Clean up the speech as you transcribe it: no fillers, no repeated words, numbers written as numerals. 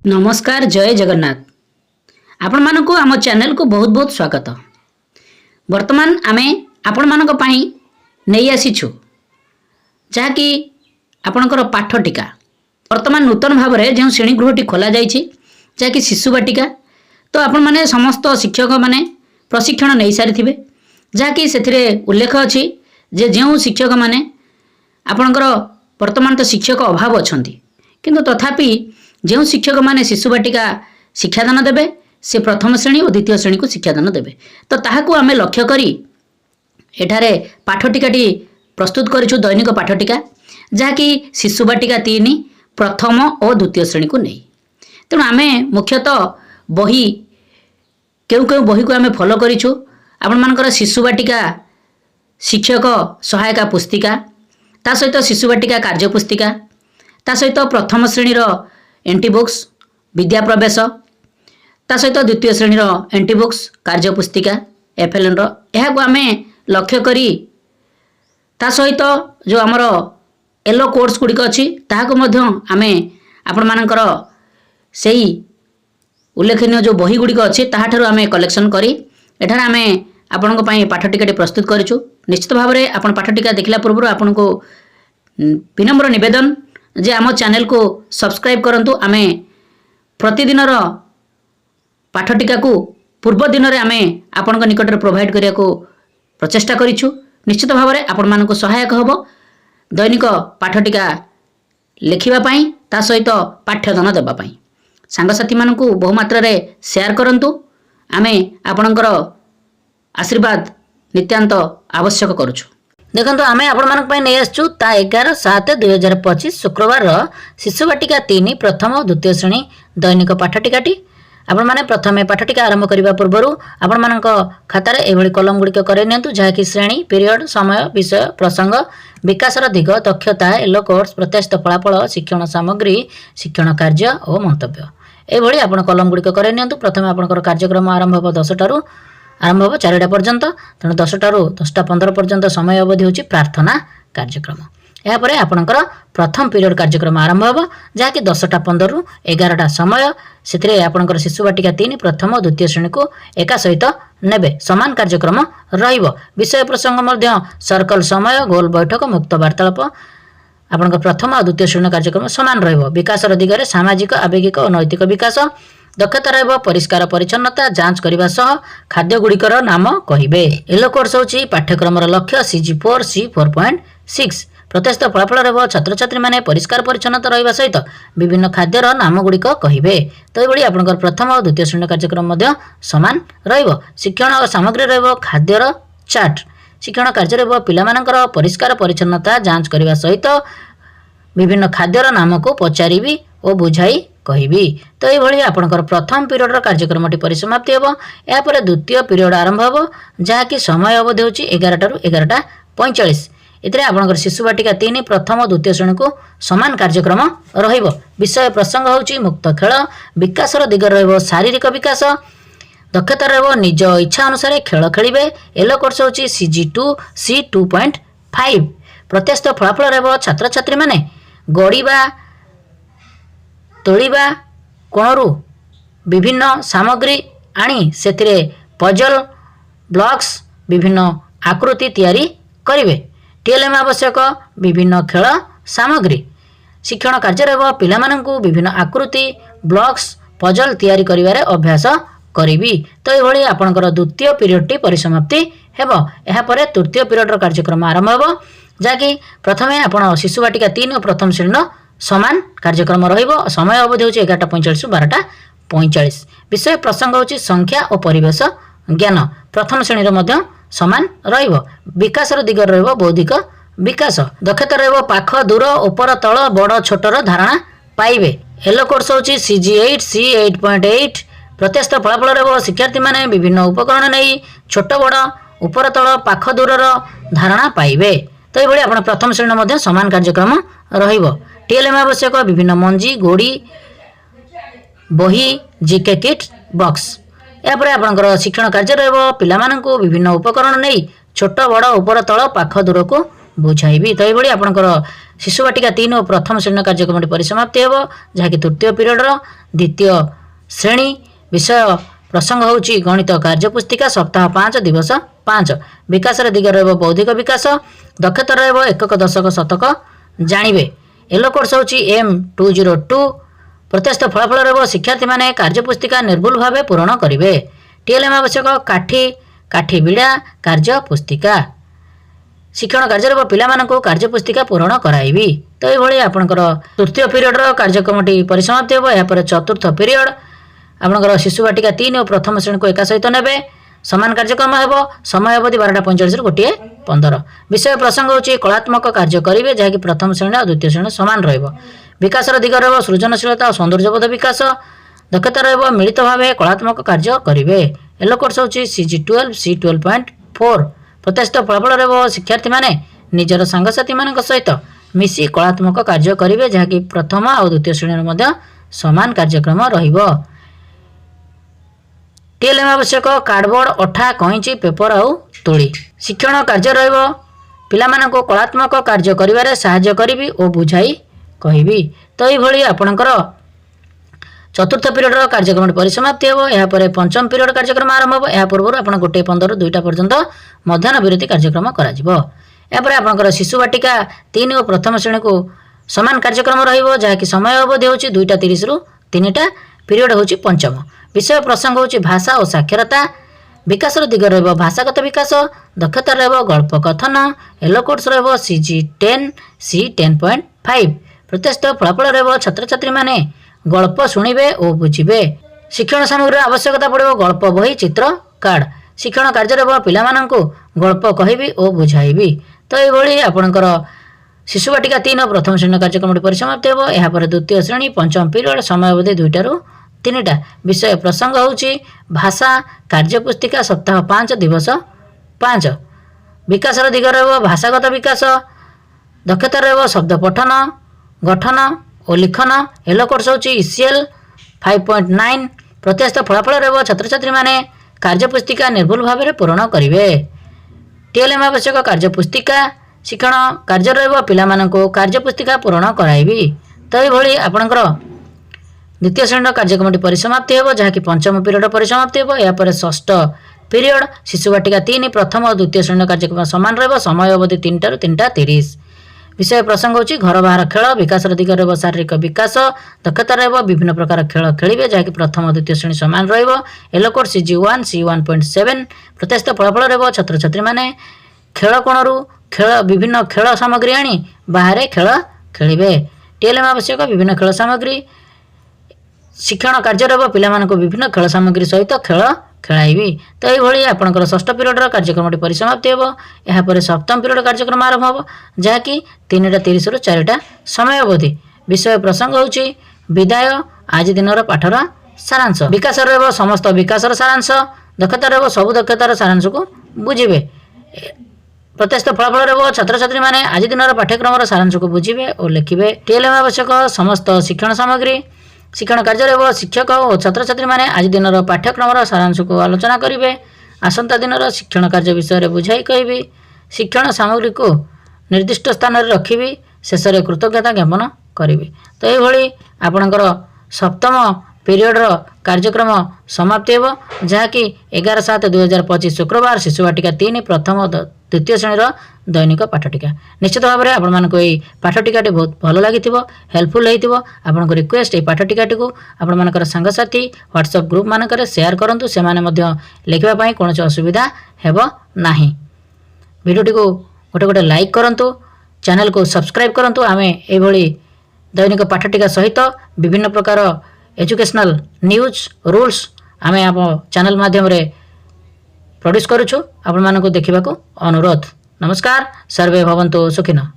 नमस्कार जय जगन्नाथ आपण मानक आम चैनल को बहुत बहुत स्वागत। वर्तमान आमे आपण मानक पई नहीं आसीछु जहाँकि आपणकर पाठ टीका वर्तमान नूतन भाव में जो श्रेणी गृहटी खोल जाइए जहाँकि शिशु बाटिका तो आपण माने समस्त शिक्षक माने प्रशिक्षण नहीं सारी जहाँकि से उल्लेख अच्छी जे जो शिक्षक माने आपणकर वर्तमान तो शिक्षक अभाव अच्छा किंतु तथापि जो शिक्षक माने शिशु बाटिका शिक्षादान देवे से प्रथम श्रेणी और द्वितीय श्रेणी को शिक्षादान देवे तो ताहाकू आमे लक्ष्य करी एठारे पाठटिकाटी प्रस्तुत करिछु दैनिक पाठटिका जहाँकि शिशु बाटिका 3 प्रथम और द्वितीय श्रेणी को नहीं। तेणु आमे मुख्यतः बही केउ केउ बही को आमे फॉलो करिछु आपण मानकर शिशु बाटिका शिक्षक सहायता पुस्तिका ता सहित शिशु बाटिका कार्य पुस्तिका ता सहित प्रथम श्रेणी एंटी बुक्स विद्या प्रवेश ता सहित द्वितीय श्रेणी एंटी बुक्स कार्य पुस्तिका एफएलएन को आमे लक्ष्य करी ता सहित जो आमर येलो कोर्स गुड़िक अच्छी ताहाको मध्य आमे आपण मानकर सेही उल्लेखनीय जो बही गुड़िक अच्छी ताहाठारु आमे कलेक्शन करी एठार आमे आपनको पई पाठटिकाटी प्रस्तुत करिछु। निश्चित भाव में आपण पाठटिका देखला पूर्व आपनको विनम्र निवेदन जे आम चैनल को सब्सक्राइब करंतु आमे प्रतिदिन पाठटिका को पूर्व दिन में आमे आपण निकट में प्रोवाइड करिया को प्रचेष्टा करिछु। निश्चित भाव में आपण मानको सहायक हबो दैनिक पाठटिका लिखिबा पई ता सहित पाठ्यदान देबा पई सांगसाथी मानकू बहुमात्रा रे शेयर करंतु आमे आपणकर आशीर्वाद नित्यांत आवश्यक करुछु। देखो आमे आपण मानक पई नै आछू ता 11/7/2025 शुक्रवार शिशु बाटिका 3 प्रथम और द्वितीय श्रेणी दैनिक पाठटिकाटी आपण माने प्रथमे पाठटिका आरंभ करिबा पूर्वरु आपण मानक खातार एभली कलम गुड़िक करे नियंतु जहाँकि श्रेणी पीरियड समय विषय प्रसंग विकासर दिग दक्षता एलो कोर्स प्रत्याशित फलाफल शिक्षण सामग्री शिक्षण कार्य और मंतव्य एभली आपण कलम गुड़िक करे नियंतु। प्रथमे आपणकर कार्यक्रम आरंभ हो 10 टारू आरंभ हो 4टा पर्यंत तेणु 10 टारू 10:15 पर्यंत समय अवधि होची प्रार्थना कार्यक्रम। यापर आपणकर प्रथम पीरियड कार्यक्रम आरंभ हो जहाँकि 10:15 रु 11टा समय से आपणकर शिशु बाटिका 3 प्रथम और द्वितीय श्रेणी को एका सहित नेबे समान कार्यक्रम रहिबो। विषय प्रसंग मध्य सर्कल समय गोल बैठक मुक्त वार्तालाप आपणकर प्रथम और द्वितीय श्रेणी कार्यक्रम समान रहिबो। विकासर दिगरे सामाजिक आवेगिक और नैतिक विकास दक्षता रहिबो। परिष्कार परिच्छन्नता जांच करबा सह खाद्य गुड़िकर नाम कहिबे। एलो कोर्स होची पाठ्यक्रम लक्ष्य CG4 C4.6 प्रत्याशित फलाफल रहिबो। छात्र छात्री माने परिष्कार परिच्छन्नता रहिबा सहित विभिन्न खाद्यर नाम गुड़िक कहिबे। तो एभली आपणकर प्रथम और द्वितीय श्रेणी कार्यक्रम मध्य समान रहिबो। शिक्षण और सामग्री रहिबो खाद्यर चार्ट शिक्षण कार्य रहिबो पिलामानकर परिष्कार परिच्छन्नता जांच करबा सहित विभिन्न खाद्यर नाम को पचारिबी और बुझाई कहिबी। तो ये आपणकर प्रथम पीरियड कार्यक्रम परिसमाप्ति हेबो। यापर द्वितीय पीरियड आरंभ हेबो जहाँकि समय अवधि होची 11 टारू 11:45 इतरे आपणकर शिशु बाटिका 3 प्रथम और द्वितीय श्रेणी को समान कार्यक्रम रहिबो। विषय प्रसंग होची मुक्त खेल विकासर दिग रहिबो शारीरिक विकास दक्षता रहिबो निज इच्छा अनुसार खेल खेलिबे। एलो कोर्स होची CG2 C2.5 प्रत्याशित फलाफल रहिबो। छात्र छात्री माने गड़ीबा तोलिबा कोणरू विभिन्न सामग्री आनी सेतिरे पजल ब्लॉक्स विभिन्न आकृति तैयारी करिवे। TLM आवश्यक विभिन्न खेल सामग्री शिक्षण कार्य रहिबो पिलामानंकु विभिन्न आकृति ब्लॉक्स पजल तैयारी करिवारे अभ्यास करिबी। तो एभली आपणकर द्वितीय पीरियड टी परिसमाप्ति हेबो। एहा परे तृतीय पीरियड कार्यक्रम आरंभ हेबो जाकि प्रथमे आपण शिशु बाटिका 3 और प्रथम श्रेणी समान कार्यक्रम रहिबो। समय अवधि होची 11:45 रु 12:45 विषय प्रसंग होची संख्या और परिवेश ज्ञान प्रथम श्रेणी मध्य समान रहिबो। विकासर दिग रहिबो बौद्धिक विकास दक्षता रहिबो पाख दूर ऊपर तल बड़ छोटर धारणा पाइबे। एलो कोर्स होची CG8 C8.8 प्रत्याशित फलाफल रहिबो शिक्षार्थी माने विभिन्न उपकरण नहीं छोट बड़ ऊपर तल पाख दूरर धारणा पाइबे। तो ये आपण प्रथम श्रेणी मध्य समान कार्यक्रम रहिबो। TLM आवश्यक विभिन्न मंजी गोड़ी बही GK किट बॉक्स यापर आपणकर शिक्षण कार्य रहिबो पिलामानंकु विभिन्न उपकरण नहीं छोट बड़ ऊपर तल पाख दूर को बुझाइबी। तो ये आपंकर शिशु बाटिका 3 और प्रथम श्रेणी कार्यक्रम परिसमाप्ति हो जहाँकि तृतीय पीरियडर द्वितीय श्रेणी विषय प्रसंग होउची गणित कार्यपुस्तिका सप्ताह 5 दिवस 5 विकास दिग रहिबो बौद्धिक विकास दक्षता रहिबो एकक दशक शतक जानिबे। येलो कोर्स होउची M202 प्रत्यक्ष फलाफल रहिबो शिक्षार्थी माने कार्यपुस्तिका निर्भुल भावे पूर्ण करिवे। टीएलएम आवश्यक काठी बिड़ा कार्यपुस्तिका शिक्षण कार्य पिलामानंकु कार्यपुस्तिका पूर्ण कराइबी। तो ये आपंकर तृतीय पीरियडर कार्यक्रमटी परिसमाप्ति हो। यापर चतुर्थ पीरियड आपंकर शिशु बाटिका 3 और प्रथम श्रेणी को एका सहित नेबे समान कार्यक्रम हो। समय अवधि 12:45 गोटे 15 विषय प्रसंग होची कलात्मक कार्य करिवे जहाँकि प्रथम श्रेणी और द्वितीय श्रेणी समान रहिबो। विकास दिग रहिबो सृजनशीलता और सौंदर्यबोध विकास दक्षता रहिबो मिलित भावे कलात्मक कार्य करिवे। येलो कोर्स होची CG12 C12.4 प्रत्यक्ष फलाफल रहिबो शिक्षार्थी माने निजर सांगसाथी मानक सहित मिसी कलात्मक कार्य करिवे जहाँकि प्रथम और द्वितीय श्रेणी मध्य समान कार्यक्रम रहिबो। टीएलएम आवश्यक कार्डबोर्ड अठा कईंची पेपर आउ तुली शिक्षण कार्य रहिबो पिलामानंको कलात्मक कार्य करिवारे सहाय्य करिवि और बुझाई कहिबी। तो ये आपणकर चतुर्थ पीरियड कार्यक्रम परिसमाप्ति हो। यापर पंचम पीरियड कार्यक्रम आरंभ हो। या पूर्व आप 1:15 2टा पर्यंत मध्याह्न विरति कार्यक्रम करापर आपंकर शिशु बाटिका 3 और प्रथम श्रेणी को समान कार्यक्रम रहिबो जहाँकि समय अवधि होची 2:30 रु 3टा पीरियड होची पंचम विषय प्रसंग होची भाषा और साक्षरता विकास दिग रहिबो भाषागत विकास दक्षता रहिबो गल्प कथन येलो कोर्स रहिबो CG10 C10.5 प्रत्यक्ष फलाफल रहिबो छात्र छात्री माने गल्प शुणिबे और बुझिबे। शिक्षण सामग्री आवश्यकता पड़ो गल्प बही चित्र कार्ड शिक्षण कार्य रहिबो पिलामानंकु गल्प कहिबी और बुझाइबी। तो ये आपणकर शिशु बाटिका 3 प्रथम श्रेणी कार्यक्रम परिसमाप्ति हो। यापर द्वितीय श्रेणी पंचम पीरियड समय अवधि 2टा रु 3टा विषय प्रसंग होउची भाषा कार्यपुस्तिका सप्ताह 5 दिवस 5 विकास दिग रहिबो भाषागत विकास दक्षता रहिबो शब्द पठन गठन और लिखन येलो कोर्स होउची ECL 5.9 प्रत्यक्ष फलाफल रहिबो छात्र छात्री माने कार्यपुस्तिका निर्भुल भाव पूर्ण करिवे। टीएलएम आवश्यक कार्यपुस्तिका शिक्षण कार्य रहिबो पिलामानंको कार्यपुस्तिका पूर्ण कराइबी। तो ये आपणकर द्वितीय श्रेणी कार्यक्रम परिसमाप्ति हो जहाँकि पंचम पीरियड परिसमाप्ति हो। यापर षष्ठ पीरियड शिशु बाटिका 3 प्रथम और द्वितीय श्रेणी कार्यक्रम समान रहिबो समय अवधि 3टा रु 3:30 विषय प्रसंग होची घर बाहर खेल विकास दिग रहिबो शारीरिक विकास दक्षता रहिबो विभिन्न प्रकार खेल खेलिबे जहाँकि प्रथम और द्वितीय श्रेणी समान रहिबो। येलो कोर्स CG1 C1.7 प्रत्यक्ष फलाफल रहिबो छात्र छात्री माने खेल कोणरू खेल विभिन्न खेल सामग्री आनी बाहर खेल खेलिबे। टीएलएम आवश्यक विभिन्न खेल सामग्री शिक्षण कार्य रहिबो पिलामानंको विभिन्न खेल सामग्री सहित खेल खेलाइबी। तो ये आपंकर षष्ठ पीरियड कार्यक्रम परिसमाप्ति हो। यापर सप्तम पीरियड कार्यक्रम आरंभ हो जहाँकि 3:30 रु 4टा समय अवधि विषय प्रसंग होउची विदाय आज दिनर पाठर सारांश विकास रहिबो समस्त विकासर सारांश दक्षता रहिबो सबु दक्षतार सारांश को बुझिबे। प्रत्यक्ष फलाफल रहिबो छात्र छात्री माने आज दिनर पाठ्यक्रम सारांश को बुझिबे और लिखिबे। टीएलएम आवश्यक समस्त शिक्षण सामग्री शिक्षण कार्य रहिबो शिक्षक और छात्र छात्री माने आज दिनर पाठ्यक्रम सारांश को आलोचना करिवे। आसंता दिनर शिक्षण कार्य विषय बुझाई कहिबी। शिक्षण सामग्री को निर्दिष्ट स्थान रे रखिबी शेष रे कृतज्ञता ज्ञापन करिबी। तो ये आपणकर सप्तम पीरियड कार्यक्रम समाप्ति हो जहाँकि 11/7/2025 शुक्रवार शिशु बाटिका 3 प्रथम और द्वितीय श्रेणी दैनिक पाठटिका निश्चित भाव में आपको ये पाठटिकाटी बहुत भल लगी हेल्पफुल होती आपन रिक्वेस्ट ये पाठटिकाटी को आपण सांगसाथी व्हाट्सएप ग्रुप मानक शेयर करूँ से लिखापी कौन असुविधा हेब ना। भिडियोटी को गोटे गोटे लाइक करूँ चैनल को सब्सक्राइब करूँ। आम ये दैनिक पाठटिका सहित विभिन्न प्रकार एजुकेशनल न्यूज रूल्स आम आप चैनल माध्यम प्रोड्यूस करुछु आपण मानको देखिबाको अनुरोध। नमस्कार सर्वे भवन्तु सुखिनः।